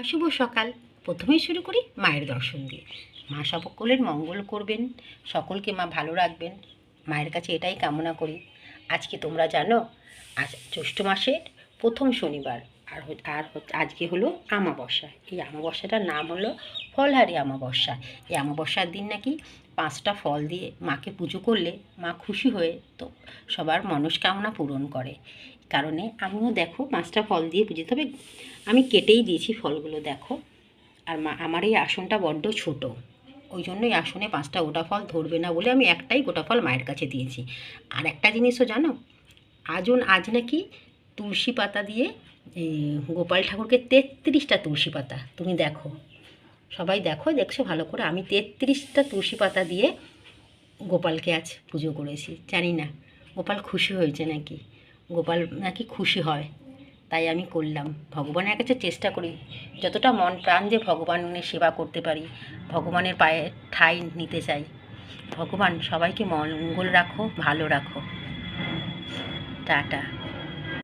শুভ সকাল। প্রথমেই শুরু করি মায়ের দর্শন দিয়ে। মা সকলের মঙ্গল করবেন, সকলকে মা ভালো রাখবেন, মায়ের কাছে এটাই কামনা করি। আজকে তোমরা জানো আজ জ্যৈষ্ঠ মাসের প্রথম শনিবার, আর আজকে হলো আমাবস্যা। এই আমাবস্যাটার নাম হলো ফলহারি আমাবস্যা। এই আমাবস্যার দিন নাকি 5টা ফল দিয়ে মাকে পুজো করলে মা খুশি হয়ে তো সবার মনস্কামনা পূরণ করে। কারণে আমিও দেখো 5টা ফল দিয়ে পুজো, তবে আমি কেটেই দিয়েছি ফলগুলো দেখো। আর আমার এই আসনটা বড্ড ছোট, ওই জন্যই আসনে 5টা গোটা ফল ধরবে না বলে আমি একটাই গোটা ফল মায়ের কাছে দিয়েছি। আর একটা জিনিসও জানো, আজ নাকি তুলসী পাতা দিয়ে গোপাল ঠাকুরকে 33টা তুলসী পাতা, তুমি দেখো, সবাই দেখছো ভালো করে, আমি 33টা তুলসী পাতা দিয়ে গোপালকে আজ পুজো করেছি। জানি না গোপাল খুশি হয়েছে নাকি, গোপাল নাকি খুশি হয়, তাই আমি করলাম। ভগবানের কাছে চেষ্টা করি যতটা মন প্রাণ দিয়ে ভগবানের সেবা করতে পারি, ভগবানের পায়ে ঠাঁই নিতে চাই। ভগবান সবাইকে মঙ্গল রাখো, ভালো রাখো। টাটা।